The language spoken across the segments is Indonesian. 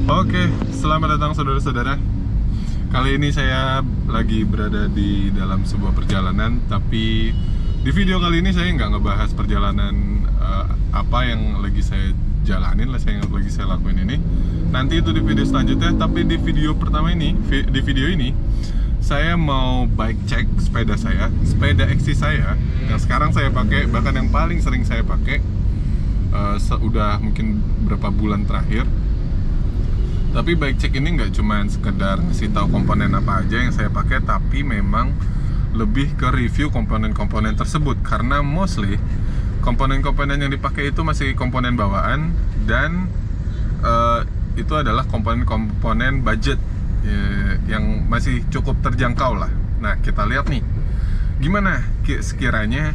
Oke, selamat datang saudara-saudara. Kali ini saya lagi berada di dalam sebuah perjalanan, tapi di video kali ini saya nggak ngebahas perjalanan apa yang lagi saya jalanin, yang lagi saya lakuin ini. Nanti itu di video selanjutnya, tapi di video pertama ini, di video ini saya mau bike check sepeda saya, sepeda XC saya yang sekarang saya pakai, bahkan yang paling sering saya pakai udah mungkin berapa bulan terakhir. Tapi bike check ini nggak cuma sekedar ngasih tahu komponen apa aja yang saya pakai, tapi memang lebih ke review komponen-komponen tersebut, karena mostly komponen-komponen yang dipakai itu masih komponen bawaan dan itu adalah komponen-komponen budget yang masih cukup terjangkau lah. Nah, kita lihat nih gimana sekiranya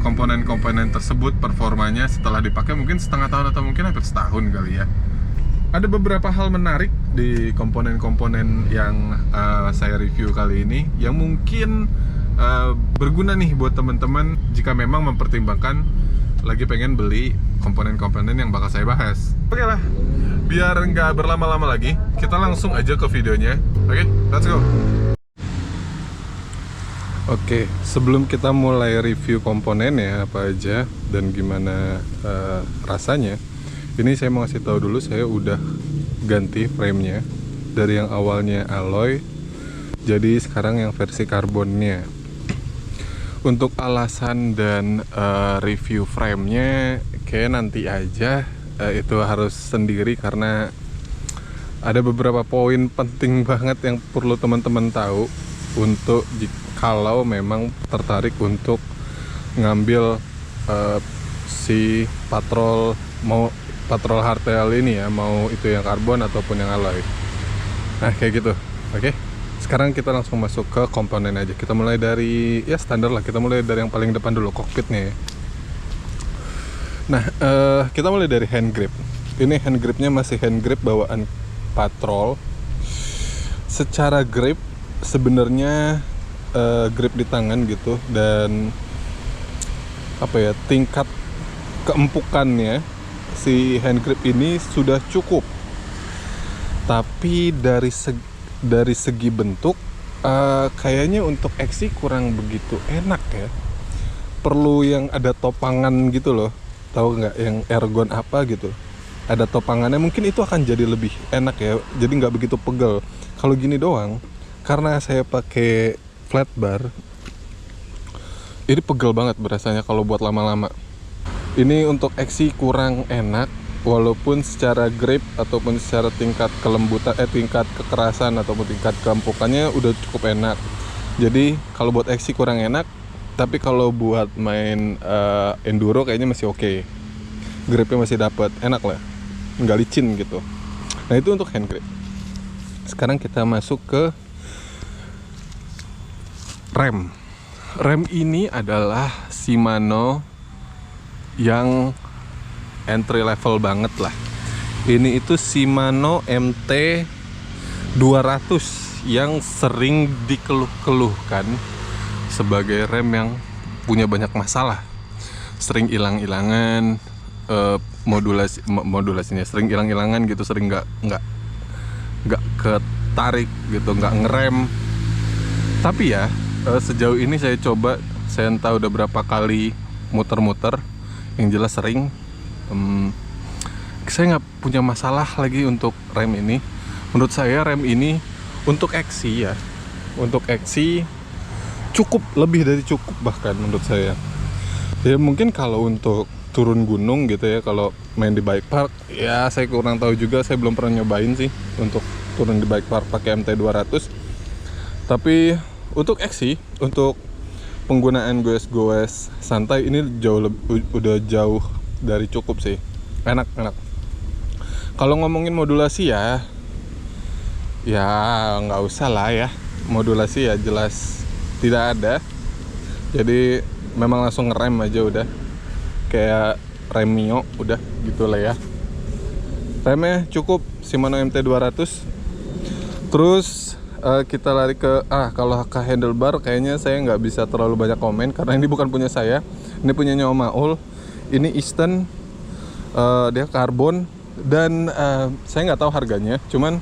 komponen-komponen tersebut performanya setelah dipakai mungkin setengah tahun atau mungkin hampir setahun kali ya. Ada beberapa hal menarik di komponen-komponen yang saya review kali ini yang mungkin berguna nih buat teman-teman jika memang mempertimbangkan lagi pengen beli komponen-komponen yang bakal saya bahas. Oke lah, biar nggak berlama-lama lagi, kita langsung aja ke videonya. Oke, let's go. Oke, sebelum kita mulai review komponennya apa aja dan gimana rasanya, ini saya mau kasih tahu dulu, saya udah ganti framenya dari yang awalnya alloy jadi sekarang yang versi karbonnya. Untuk alasan dan review framenya kayak nanti aja, itu harus sendiri karena ada beberapa poin penting banget yang perlu teman-teman tahu untuk kalau memang tertarik untuk ngambil si patrol hardtail ini ya, mau itu yang karbon ataupun yang alloy. Nah kayak gitu. Oke, sekarang kita langsung masuk ke komponen aja. Kita mulai dari ya standar lah, kita mulai dari yang paling depan dulu, kokpitnya ya. Nah kita mulai dari hand grip. Ini hand gripnya masih hand grip bawaan patrol. Secara grip sebenarnya grip di tangan gitu, dan apa ya, tingkat keempukannya si hand grip ini sudah cukup. Tapi dari segi bentuk kayaknya untuk XC kurang begitu enak ya. Perlu yang ada topangan gitu loh. Tahu nggak yang ergon apa gitu? Ada topangannya, mungkin itu akan jadi lebih enak ya. Jadi nggak begitu pegel. Kalau gini doang, karena saya pakai flat bar, ini pegel banget berasanya kalau buat lama-lama. Ini untuk XC kurang enak, walaupun secara grip ataupun secara tingkat kelembutan, tingkat kekerasan ataupun tingkat keempukannya udah cukup enak. Jadi kalau buat XC kurang enak, tapi kalau buat main enduro kayaknya masih oke. Gripnya masih dapat, enak lah, nggak licin gitu. Nah itu untuk hand grip. Sekarang kita masuk ke rem. Rem ini adalah Shimano yang entry level banget lah. Ini itu Shimano MT 200 yang sering dikeluh-keluhkan sebagai rem yang punya banyak masalah. Sering hilang-hilangan, modulasinya sering hilang-hilangan gitu, sering nggak ketarik gitu, nggak ngerem. Tapi ya sejauh ini saya coba, saya entah udah berapa kali muter-muter, yang jelas sering. Saya nggak punya masalah lagi untuk rem ini. Menurut saya rem ini untuk XC ya, untuk XC cukup, lebih dari cukup bahkan menurut saya. Ya mungkin kalau untuk turun gunung gitu ya, kalau main di bike park ya saya kurang tahu juga, saya belum pernah nyobain sih untuk turun di bike park pakai MT 200. Tapi untuk XC, untuk penggunaan goes-goes santai ini udah jauh dari cukup sih. Enak. Kalau ngomongin modulasi ya nggak usah lah ya. Modulasi ya jelas tidak ada. Jadi memang langsung ngerem aja udah. Kayak rem Mio udah gitu lah ya. Remnya cukup Shimano MT 200. Terus kita lari ke kalau ke handlebar kayaknya saya nggak bisa terlalu banyak komen karena ini bukan punya saya, ini punyanya Om Maul. Ini Easton, dia karbon Dan saya nggak tahu harganya, cuman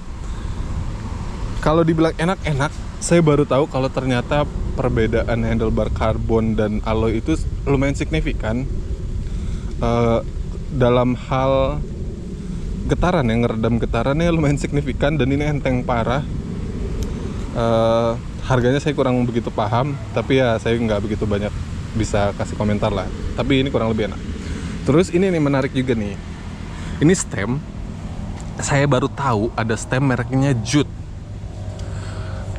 kalau dibilang enak-enak, saya baru tahu kalau ternyata perbedaan handlebar karbon dan alloy itu lumayan signifikan dalam hal getaran, yang ngeredam getarannya lumayan signifikan, dan ini enteng parah. Harganya saya kurang begitu paham, tapi ya saya nggak begitu banyak bisa kasih komentar lah, tapi ini kurang lebih enak. Terus ini nih menarik juga nih, ini stem. Saya baru tahu ada stem mereknya Jute.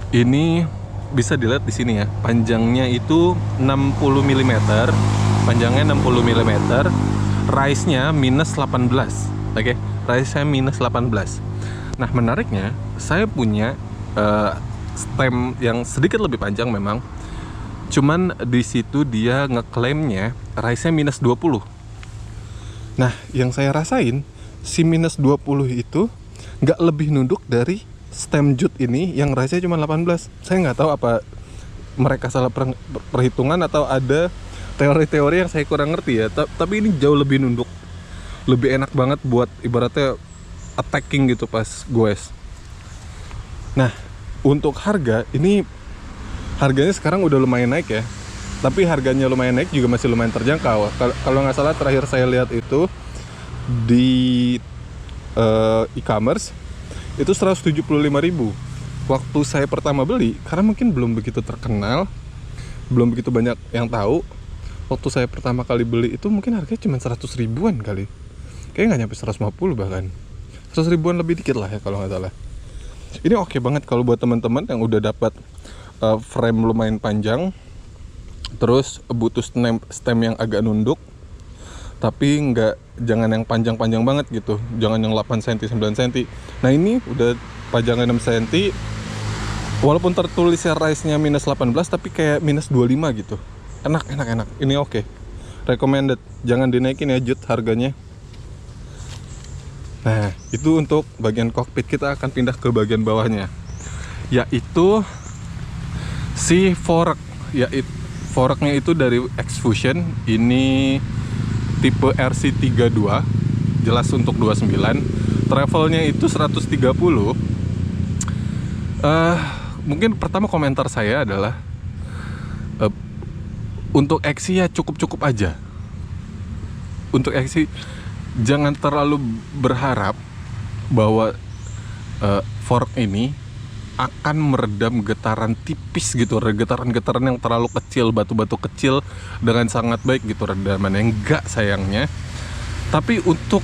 Ini bisa dilihat di sini ya, panjangnya itu 60 mm, panjangnya 60 mm, rise-nya minus 18, oke, rise-nya minus 18. Nah menariknya, saya punya stem yang sedikit lebih panjang memang, cuman di situ dia ngeklaimnya rise-nya minus 20. Nah yang saya rasain, si minus 20 itu nggak lebih nunduk dari stem Jute ini yang rise-nya cuma 18. Saya nggak tahu apa mereka salah perhitungan atau ada teori-teori yang saya kurang ngerti ya. Tapi ini jauh lebih nunduk, lebih enak banget buat ibaratnya attacking gitu pas goes. Nah untuk harga, ini harganya sekarang udah lumayan naik ya. Tapi harganya lumayan naik juga masih lumayan terjangkau. Kalau nggak salah terakhir saya lihat itu di e-commerce itu 175.000. Waktu saya pertama beli, karena mungkin belum begitu terkenal, belum begitu banyak yang tahu. Waktu saya pertama kali beli itu mungkin harganya cuma 100 ribuan kali. Kayaknya nggak nyampe 150 bahkan. 100 ribuan lebih dikit lah ya kalau nggak salah. Ini oke banget kalau buat teman-teman yang udah dapat frame lumayan panjang, terus butuh stem yang agak nunduk, tapi jangan yang panjang-panjang banget gitu, jangan yang 8 cm 9 cm. Nah ini udah panjangnya 6 cm, walaupun tertulisnya rise-nya minus 18 tapi kayak minus 25 gitu. Enak. Ini oke. Recommended. Jangan dinaikin ya Jute harganya. Nah itu untuk bagian cockpit. Kita akan pindah ke bagian bawahnya, yaitu si fork. Forknya itu dari X-Fusion. Ini tipe RC32, jelas untuk 29. Travelnya itu 130. Mungkin pertama komentar saya adalah untuk XC ya cukup aja. Untuk XC jangan terlalu berharap bahwa fork ini akan meredam getaran tipis gitu, getaran-getaran yang terlalu kecil, batu-batu kecil dengan sangat baik gitu redamannya. Enggak sayangnya. Tapi untuk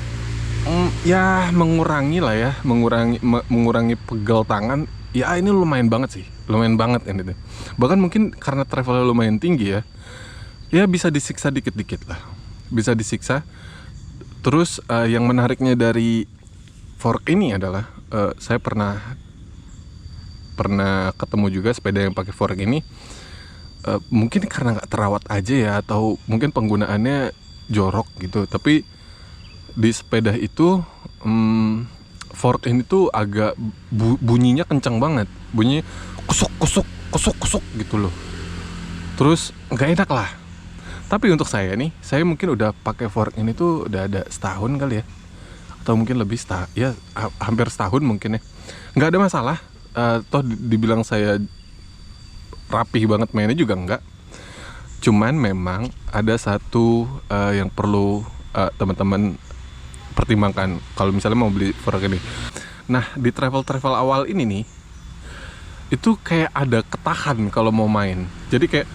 ya mengurangi lah ya, mengurangi pegel tangan, ya ini lumayan banget sih, lumayan banget ini. Bahkan mungkin karena travelnya lumayan tinggi ya bisa disiksa dikit-dikit lah, bisa disiksa. Terus yang menariknya dari fork ini adalah saya pernah ketemu juga sepeda yang pakai fork ini. Mungkin karena nggak terawat aja ya, atau mungkin penggunaannya jorok gitu. Tapi di sepeda itu fork ini tuh agak bunyinya kencang banget, bunyi kusuk gitu loh. Terus nggak enak lah. Tapi untuk saya nih, saya mungkin udah pakai fork ini tuh udah ada setahun kali ya, atau mungkin lebih ya hampir setahun mungkin ya. Nggak ada masalah. Toh dibilang saya rapih banget mainnya juga enggak. Cuman memang ada satu yang perlu teman-teman pertimbangkan kalau misalnya mau beli fork ini. Nah di travel awal ini nih, itu kayak ada ketahan kalau mau main. Jadi kayak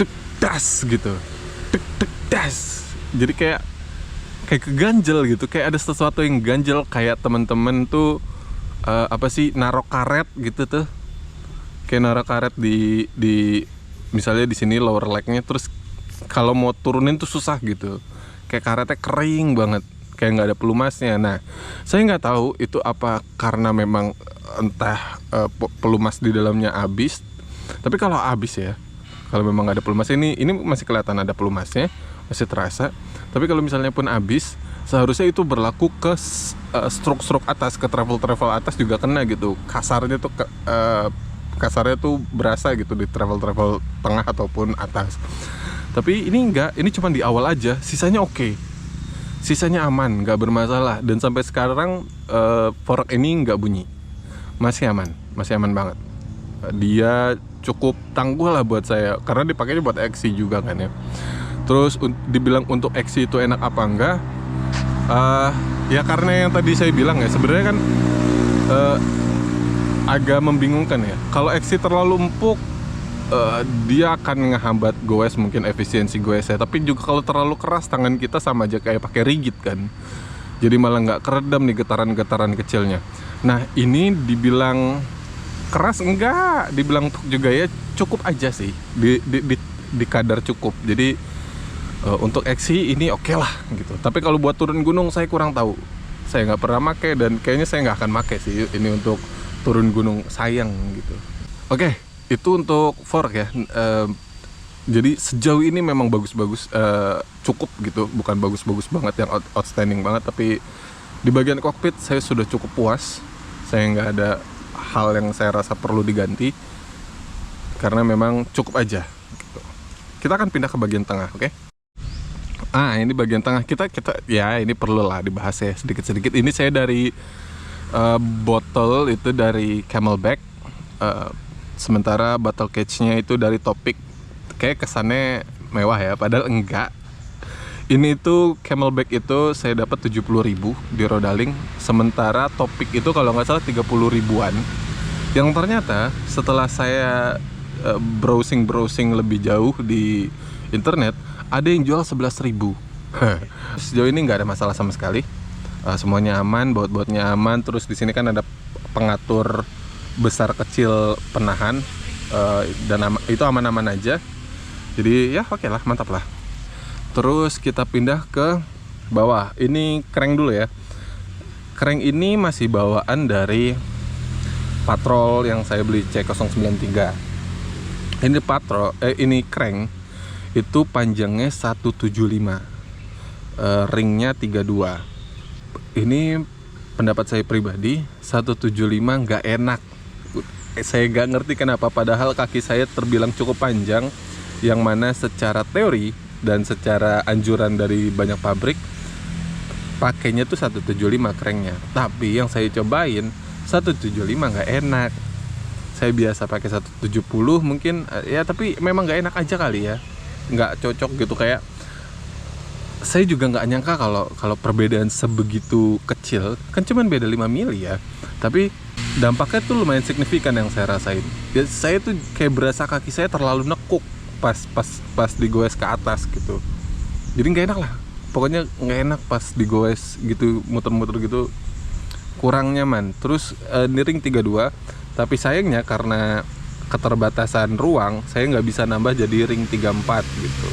dek das gitu, dek das. Jadi kayak keganjel gitu, kayak ada sesuatu yang ganjel. Kayak teman-teman tuh apa sih, naruh karet gitu tuh, kayak naruh karet di misalnya di sini lower legnya, terus kalau mau turunin tuh susah gitu, kayak karetnya kering banget, kayak nggak ada pelumasnya. Nah saya nggak tahu itu apa karena memang entah pelumas di dalamnya habis. Tapi kalau habis ya, kalau memang nggak ada pelumasnya, ini masih kelihatan ada pelumasnya, masih terasa. Tapi kalau misalnya pun habis, seharusnya itu berlaku ke stroke atas, ke travel atas juga kena gitu. Kasarnya tuh berasa gitu di travel tengah ataupun atas. Tapi ini enggak, ini cuma di awal aja, sisanya oke. sisanya aman, nggak bermasalah. Dan sampai sekarang fork ini nggak bunyi, masih aman banget. Dia cukup tangguh lah buat saya, karena dipakainya buat XC juga kan ya. Terus dibilang untuk XC itu enak apa enggak? Ya karena yang tadi saya bilang ya, sebenarnya kan agak membingungkan ya. Kalau XC terlalu empuk, dia akan ngehambat goes, mungkin efisiensi goesnya. Tapi juga kalau terlalu keras, tangan kita sama aja kayak pakai rigid kan. Jadi malah nggak keredam nih getaran-getaran kecilnya. Nah ini dibilang keras enggak, dibilang empuk juga ya, cukup aja sih, di kadar cukup. Jadi untuk XC ini oke lah gitu. Tapi kalau buat turun gunung saya kurang tahu. Saya nggak pernah make dan kayaknya saya nggak akan make sih ini untuk turun gunung, sayang gitu. Oke, itu untuk fork ya. Jadi sejauh ini memang bagus-bagus, cukup gitu, bukan bagus-bagus banget yang outstanding banget, tapi di bagian kokpit saya sudah cukup puas. Saya nggak ada hal yang saya rasa perlu diganti, karena memang cukup aja gitu. Kita akan pindah ke bagian tengah, oke? Ini bagian tengah kita ya, ini perlu lah dibahas ya sedikit-sedikit. Ini saya dari botol itu dari Camelback, sementara bottle cage-nya itu dari Topic. Kayak kesannya mewah ya, padahal enggak. Ini tuh Camelback itu saya dapat 70.000 di Rodaling, sementara Topic itu kalau nggak salah 30 ribuan. Yang ternyata setelah saya browsing lebih jauh di internet, ada yang jual 11.000. Sejauh ini nggak ada masalah sama sekali, semuanya aman, baut-bautnya aman. Terus di sini kan ada pengatur besar kecil penahan, dan itu aman-aman aja. Jadi ya oke lah, mantap lah. Terus kita pindah ke bawah. Ini crank dulu ya. Crank ini masih bawaan dari Patrol yang saya beli C093. Ini crank itu panjangnya 175, ringnya 32. Ini pendapat saya pribadi, 175 nggak enak. Saya nggak ngerti kenapa, padahal kaki saya terbilang cukup panjang, yang mana secara teori dan secara anjuran dari banyak pabrik pakainya tuh 175 cranknya. Tapi yang saya cobain 175 nggak enak. Saya biasa pakai 170 mungkin ya, tapi memang nggak enak aja kali ya, nggak cocok gitu. Kayak saya juga nggak nyangka kalau perbedaan sebegitu kecil, kan cuman beda 5 mili ya, tapi dampaknya tuh lumayan signifikan yang saya rasain. Ya, saya tuh kayak berasa kaki saya terlalu nekuk pas digoes ke atas gitu. Jadi nggak enak lah, pokoknya nggak enak pas digoes gitu, muter-muter gitu, kurang nyaman. Terus ini ring 32, tapi sayangnya karena keterbatasan ruang, saya nggak bisa nambah jadi ring 34 gitu.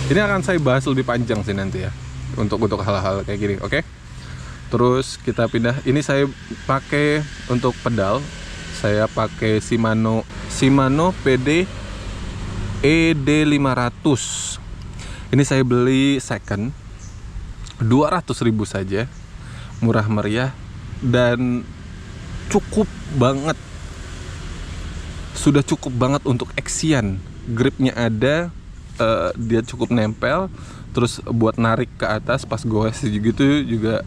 Ini akan saya bahas lebih panjang sih nanti ya, untuk hal-hal kayak gini, oke? Terus kita pindah. Ini saya pakai untuk pedal, saya pakai Shimano PD ED500. Ini saya beli second, 200.000 saja, murah meriah dan cukup banget. Sudah cukup banget untuk action. Gripnya ada, dia cukup nempel. Terus buat narik ke atas pas goes gitu juga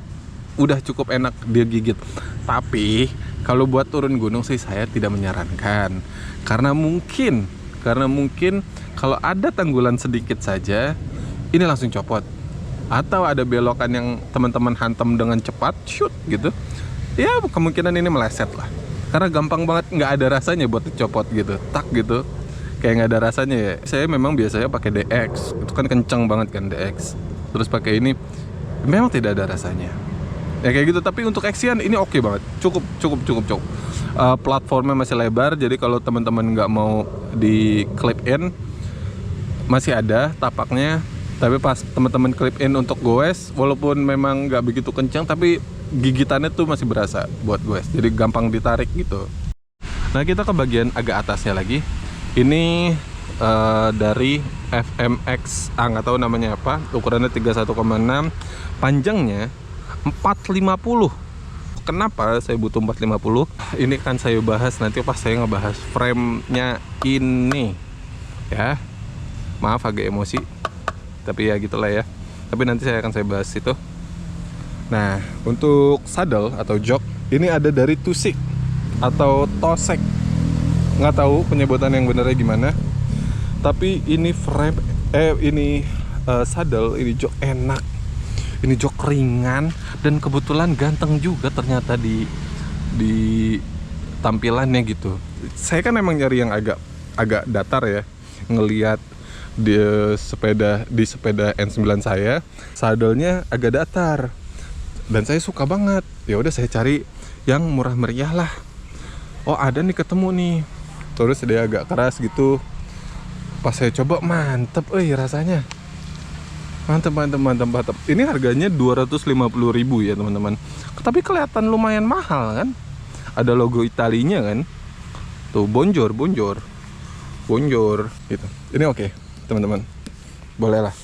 udah cukup enak dia gigit. Tapi kalau buat turun gunung sih saya tidak menyarankan, karena mungkin kalau ada tanggulan sedikit saja ini langsung copot, atau ada belokan yang teman-teman hantam dengan cepat, shoot gitu ya, kemungkinan ini meleset lah. Karena gampang banget, nggak ada rasanya buat dicopot gitu, tak gitu, kayak nggak ada rasanya ya. Saya memang biasanya pakai DX, itu kan kencang banget kan DX. Terus pakai ini memang tidak ada rasanya ya kayak gitu. Tapi untuk action ini oke banget, cukup. Platformnya masih lebar, jadi kalau teman-teman nggak mau di clip in masih ada tapaknya. Tapi pas teman-teman clip in untuk goes, walaupun memang nggak begitu kencang, tapi gigitannya tuh masih berasa buat goes, jadi gampang ditarik gitu. Nah kita ke bagian agak atasnya lagi. Ini dari FMX, nggak tahu namanya apa, ukurannya 31,6, panjangnya 450. Kenapa saya butuh 450? Ini kan saya bahas nanti pas saya ngebahas frame-nya ini ya. Maaf agak emosi, tapi ya gitulah ya. Tapi nanti saya bahas itu. Nah, untuk saddle atau jok ini ada dari Tusik atau Tosek. Nggak tahu penyebutan yang benernya gimana. Tapi ini frame, saddle, ini jok enak. Ini jok ringan dan kebetulan ganteng juga ternyata di tampilannya gitu. Saya kan emang nyari yang agak datar ya. Ngelihat di sepeda N9 saya, saddle-nya agak datar. Dan saya suka banget. Ya udah saya cari yang murah meriah lah. Oh, ada nih ketemu nih. Terus dia agak keras gitu. Pas saya coba mantep, rasanya. Mantep. Ini harganya 250.000 ya, teman-teman. Tapi kelihatan lumayan mahal kan? Ada logo Italinya kan? Tuh, bonjor gitu. Ini oke, teman-teman. Boleh lah.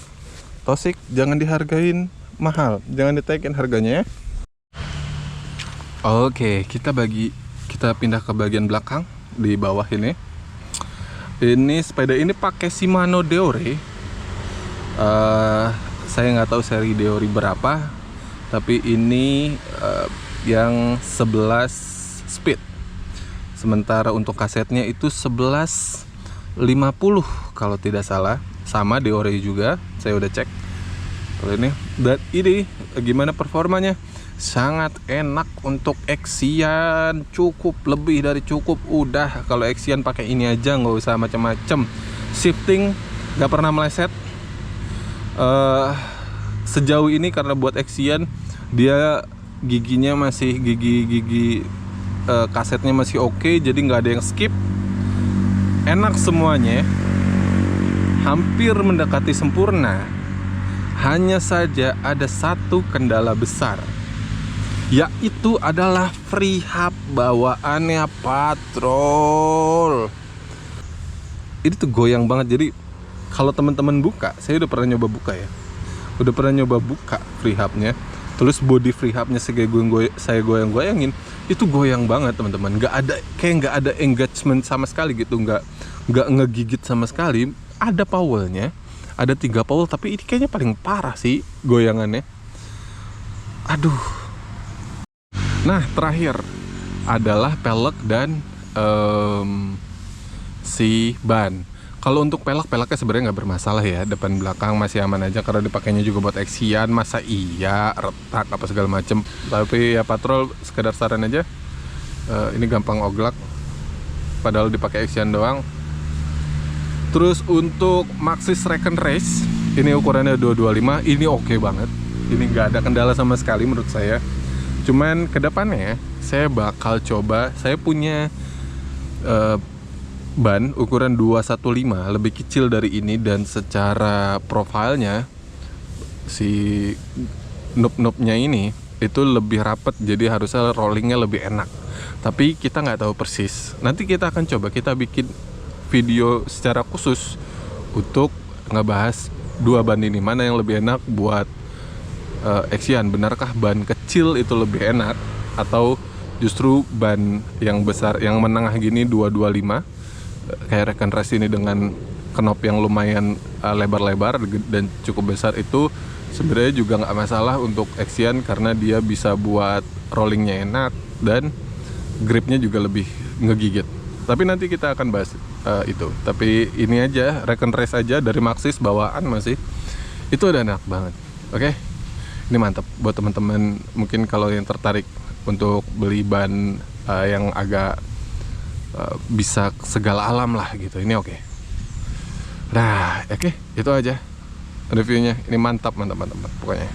Tosik jangan dihargain mahal, jangan ditaikin harganya ya. Oke, kita pindah ke bagian belakang di bawah ini. Ini sepeda ini pakai Shimano Deore. Saya nggak tahu seri Deore berapa, tapi ini yang 11 speed. Sementara untuk kasetnya itu 1150 kalau tidak salah, sama Deore juga. Saya udah cek. Ini dan ini gimana performanya? Sangat enak untuk Axian, cukup, lebih dari cukup. Udah, kalau Axian pakai ini aja, nggak usah macam-macam. Shifting nggak pernah meleset. Sejauh ini karena buat Axian dia giginya masih gigi kasetnya masih oke, jadi nggak ada yang skip. Enak semuanya, hampir mendekati sempurna. Hanya saja ada satu kendala besar, yaitu adalah free hub bawaannya Patrol. Ini tuh goyang banget. Jadi kalau teman-teman buka, saya udah pernah nyoba buka free hubnya. Terus body free hubnya saya goyang-goyangin, itu goyang banget teman-teman. Nggak ada engagement sama sekali gitu, nggak ngegigit sama sekali. Ada powelnya, ada 3 powel, tapi ini kayaknya paling parah sih goyangannya. Aduh. Nah, terakhir adalah pelek dan si ban. Kalau untuk peleknya sebenarnya nggak bermasalah ya, depan belakang masih aman aja karena dipakainya juga buat Axian. Masa iya retak apa segala macem. Tapi ya Patrol, sekedar saran aja, ini gampang oglak, padahal dipakai Axian doang. Terus untuk Maxxis Recon Race, ini ukurannya 225, ini oke banget. Ini nggak ada kendala sama sekali menurut saya. Cuman kedepannya saya bakal coba, saya punya ban ukuran 215, lebih kecil dari ini, dan secara profilnya si knob-knobnya ini itu lebih rapet, jadi harusnya rollingnya lebih enak. Tapi kita nggak tahu persis. Nanti kita akan coba, kita bikin video secara khusus untuk ngebahas 2 ban ini, mana yang lebih enak buat Axian. Benarkah ban kecil itu lebih enak, atau justru ban yang besar, yang menengah gini 225 kayak Recon Race ini dengan knob yang lumayan lebar-lebar dan cukup besar, itu sebenarnya juga nggak masalah untuk Axian karena dia bisa buat rollingnya enak dan gripnya juga lebih ngegigit. Tapi nanti kita akan bahas itu. Tapi ini aja, Recon Race aja dari Maxxis bawaan masih, itu udah enak banget. Oke, ini mantap buat teman-teman mungkin kalau yang tertarik untuk beli ban yang agak bisa segala alam lah gitu. Ini oke. Nah, oke, itu aja reviewnya. Ini mantap pokoknya.